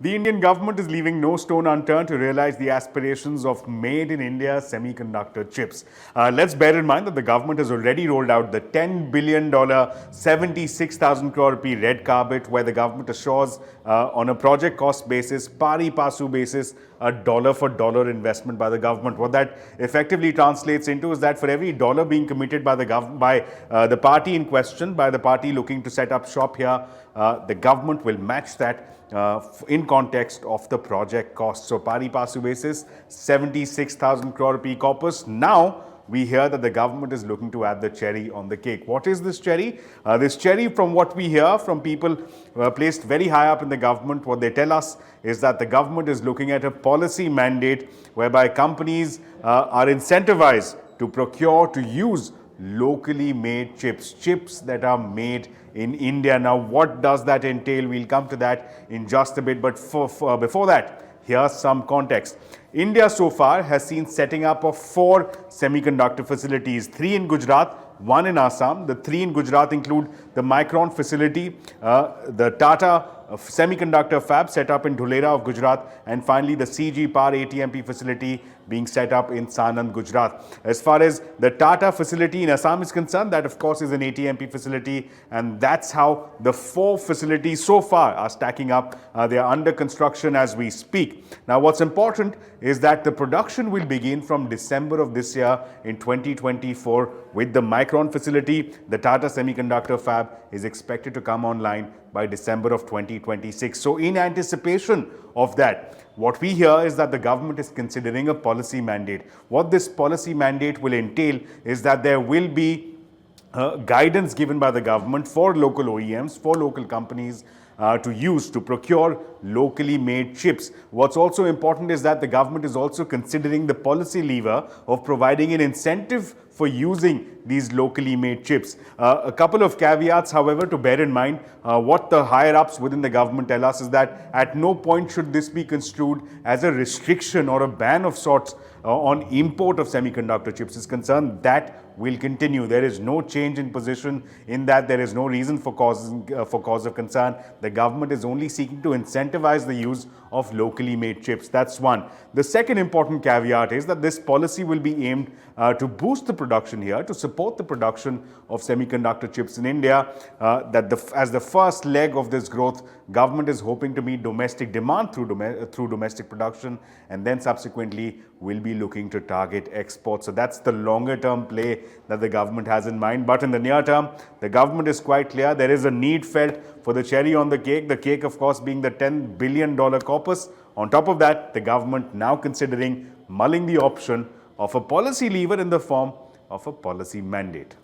The Indian government is leaving no stone unturned to realize the aspirations of made in India semiconductor chips. Let's bear in mind that the government has already rolled out the $10 billion, 76,000 crore rupee red carpet, where the government assures on a project cost basis, pari passu basis, a dollar for dollar investment by the government. What that effectively translates into is that for every dollar being committed by the party in question, by the party looking to set up shop here, the government will match that in context of the project cost. So pari passu basis, 76,000 crore rupee corpus. Now we hear that the government is looking to add the cherry on the cake. What is this cherry? This cherry, from what we hear from people placed very high up in the government, what they tell us is that the government is looking at a policy mandate whereby companies are incentivized to procure, to use locally made chips that are made in India. Now, what does that entail? We'll come to that in just a bit. But before that, here's some context. India so far has seen setting up of 4 semiconductor facilities, 3 in Gujarat, 1 in Assam. The 3 in Gujarat include the Micron facility, the Tata semiconductor fab set up in Dhulera of Gujarat, and finally the CG Power ATMP facility being set up in Sanand, Gujarat. As far as the Tata facility in Assam is concerned, that of course is an ATMP facility, and that's how the 4 facilities so far are stacking up. They are under construction as we speak. Now, what's important is that the production will begin from December of this year in 2024 with the Micron facility. The Tata semiconductor fab is expected to come online by December of 2026. So in anticipation of that, what we hear is that the government is considering a policy mandate. What this policy mandate will entail is that there will be guidance given by the government for local OEMs, for local companies to use, to procure locally made chips. What's also important is that the government is also considering the policy lever of providing an incentive for using these locally made chips. A couple of caveats, however, to bear in mind. What the higher-ups within the government tell us is that at no point should this be construed as a restriction or a ban of sorts on import of semiconductor chips is concerned. That will continue. There is no change in position in that. There is no reason for cause of concern. The government is only seeking to incentivize the use of locally made chips. That's one. The second important caveat is that this policy will be aimed to boost the production here, to support the production of semiconductor chips in India. As the first leg of this growth, government is hoping to meet domestic demand through domestic production, and then subsequently will be looking to target exports. So that's the longer term play that the government has in mind. But in the near term, the government is quite clear. There is a need felt for the cherry on the cake. The cake, of course, being the $10 billion corpus. On top of that, the government now considering mulling the option of a policy lever in the form of a policy mandate.